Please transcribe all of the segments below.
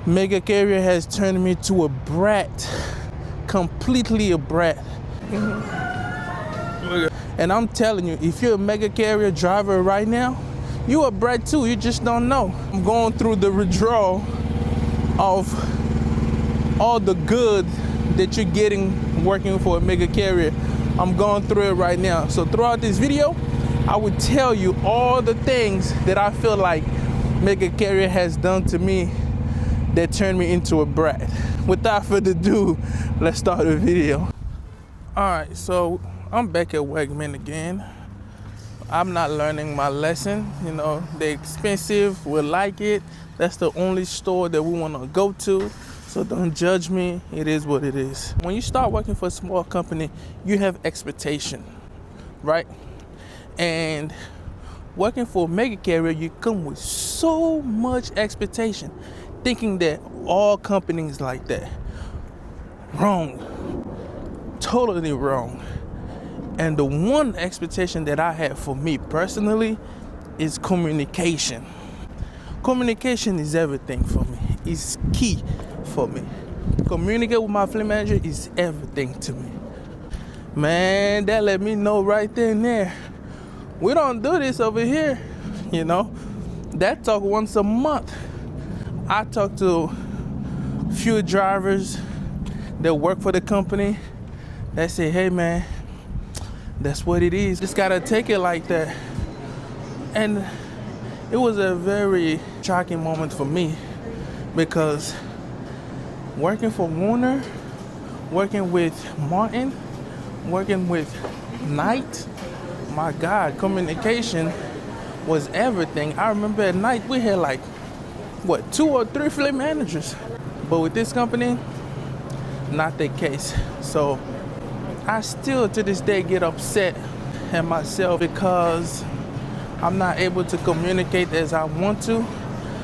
Mega carrier has turned me to a brat, completely a brat. And I'm telling you, if you're a mega carrier driver right now, you a brat too, you just don't know. I'm going through the withdrawal of all the good that you're getting working for a mega carrier. I'm going through it right now. So throughout this video, I would tell you all the things that I feel like mega carrier has done to me that turned me into a brat. Without further ado, let's start the video. All right, so I'm back at Wegman again. I'm not learning my lesson. You know, they're expensive, we like it. That's the only store that we want to go to. So don't judge me, it is what it is. When you start working for a small company, you have expectation, right? And working for a mega carrier, you come with so much expectation, thinking that all companies like that. Wrong, totally wrong. And the one expectation that I have for me personally is communication. Communication is everything for me. It's key for me. Communicate with my fleet manager is everything to me. Man, that let me know right there and there. We don't do this over here, you know. That talk once a month. I talk to few drivers that work for the company. They say, hey man, that's what it is. Just gotta take it like that. And it was a very shocking moment for me because working for Warner, working with Martin, working with Knight, my God, communication was everything. I remember at night we had like, what, 2 or 3 fleet managers. But with this company, not the case. So I still to this day get upset at myself because I'm not able to communicate as I want to.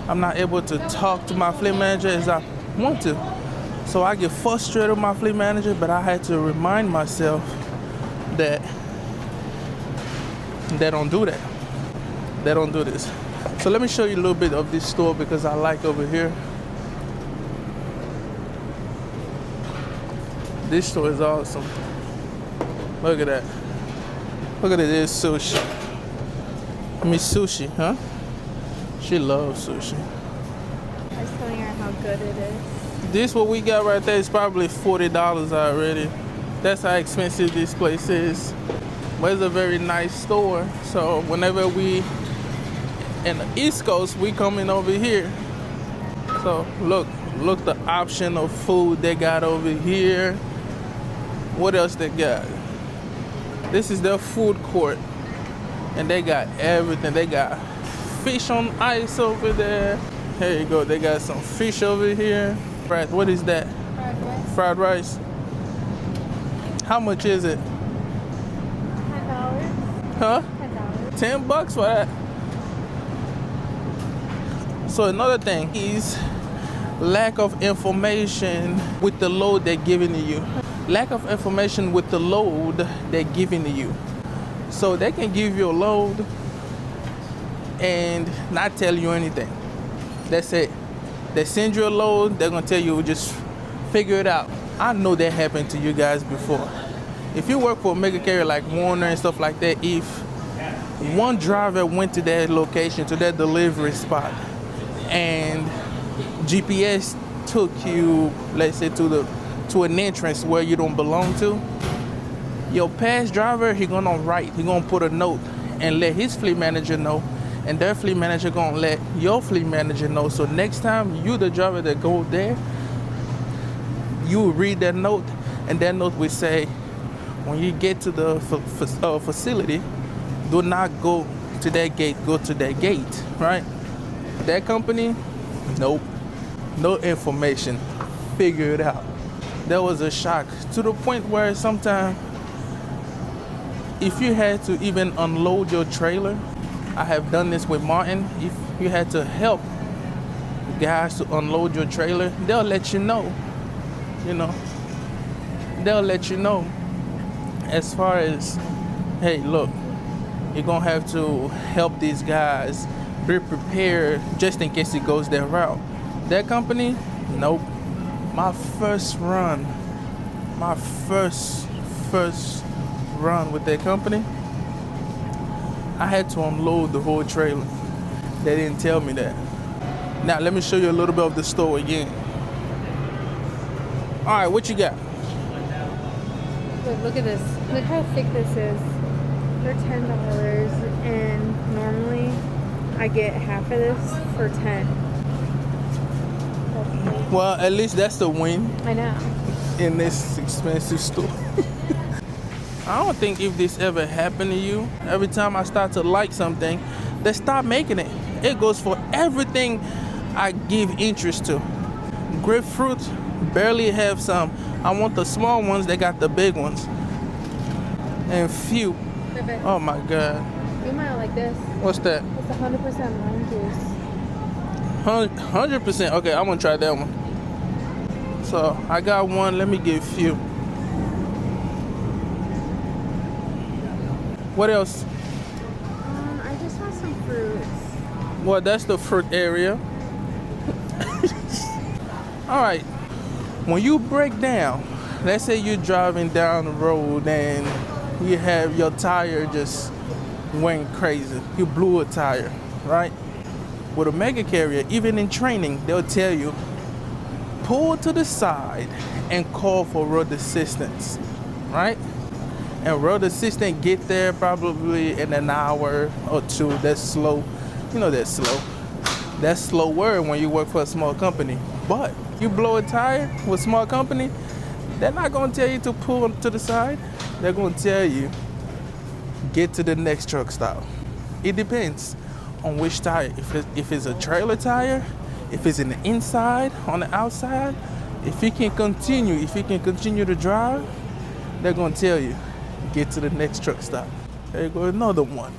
I'm not able to talk to my fleet manager as I want to. So I get frustrated with my fleet manager, but I had to remind myself that they don't do that. They don't do this. So let me show you a little bit of this store because I like over here. This store is awesome. Look at that. Look at this sushi. I mean sushi, huh? She loves sushi. I was telling her how good it is. This what we got right there is probably $40 already. That's how expensive this place is. But it's a very nice store. So whenever we in the East Coast, we coming over here. So look the option of food they got over here. What else they got? This is their food court. And they got everything. They got fish on ice over there. Here you go. They got some fish over here. Right, what is that? Fried rice. Fried rice. How much is it? $10. Huh? $10. $10 for that. So another thing is lack of information with the load they're giving to you. Lack of information with the load they're giving to you. So they can give you a load and not tell you anything. That's it. They send you a load, they're gonna tell you just figure it out. I know that happened to you guys before. If you work for a mega carrier like Warner and stuff like that, if one driver went to that location, to that delivery spot, and GPS took you, let's say, to an entrance where you don't belong to, your past driver, he gonna put a note and let his fleet manager know, and their fleet manager gonna let your fleet manager know. So next time you the driver that go there, you will read that note, and that note will say, when you get to the facility, do not go to that gate, go to that gate, right? That company, nope, no information, figure it out. That was a shock to the point where sometimes if you had to even unload your trailer, I have done this with Martin, if you had to help guys to unload your trailer, they'll let you know, they'll let you know as far as, hey, look, you're gonna have to help these guys be prepared just in case it goes that route. That company, Nope. My first run, my first run with that company, I had to unload the whole trailer. They didn't tell me that. Now let me show you a little bit of the store again. All right, what you got? Look at this. Look how thick this is. They're $10, and normally I get half of this for 10. Well, at least that's the win I know. in this expensive store. I don't think if this ever happened to you, every time I start to like something, they stop making it. It goes for everything I give interest to. Grapefruit, barely have some. I want the small ones, they got the big ones. And few. Oh my God. You might like this. What's that? It's 100% lime juice. 100%. Okay, I'm gonna try that one. So I got one, let me get few. What else? I just want some fruits. Well, that's the fruit area. All right, when you break down, let's say you're driving down the road and you have your tire just went crazy. You blew a tire, right? With a mega carrier, even in training, they'll tell you, pull to the side and call for road assistance, right? And road assistant get there probably in an hour or two. That's slow. You know that's slow. That's slower when you work for a small company. But you blow a tire with a small company, they're not gonna tell you to pull to the side. They're gonna tell you, get to the next truck stop. It depends on which tire. If it's a trailer tire, if it's in the inside, on the outside, if you can continue to drive, they're gonna tell you, get to the next truck stop. There you go, another one.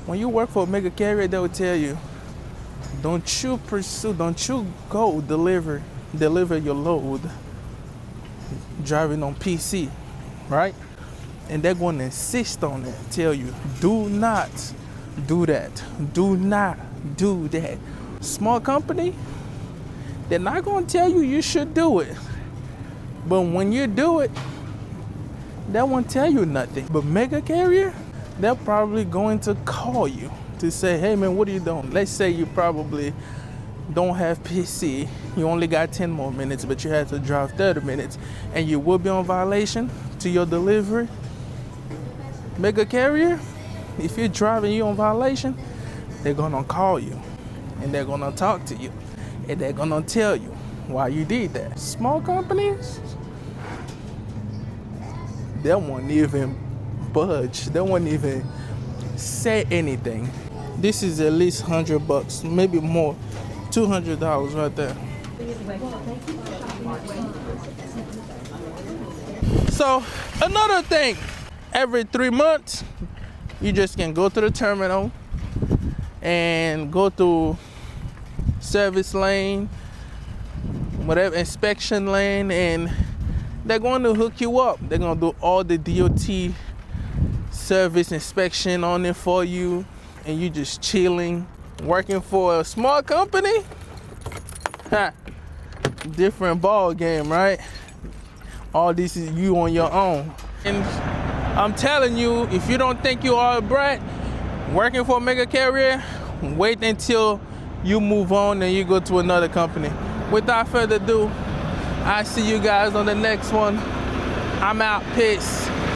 When you work for a mega carrier, they will tell you, don't you go deliver your load driving on PC, right? And they're going to insist on it, tell you, do not do that. Do not do that. Small company, they're not going to tell you you should do it. But when you do it, they won't tell you nothing. But mega carrier, they're probably going to call you to say, hey man, what are you doing? Let's say you probably don't have PC. You only got 10 more minutes, but you had to drive 30 minutes. And you will be on violation to your delivery. Mega carrier, if you're driving, you on violation, they're gonna call you. And they're gonna talk to you. And they're gonna tell you why you did that. Small companies, they won't even budge. They won't even say anything. This is at least $100, maybe more. $200 right there. So another thing, every 3 months, you just can go to the terminal and go to service lane, whatever, inspection lane, and they're going to hook you up. They're going to do all the DOT service inspection on it for you, and you just chilling, working for a small company. Different ball game, right? All this is you on your own. And I'm telling you, if you don't think you are a brat working for a mega carrier, wait until you move on and you go to another company. Without further ado, I see you guys on the next one. I'm out. Peace.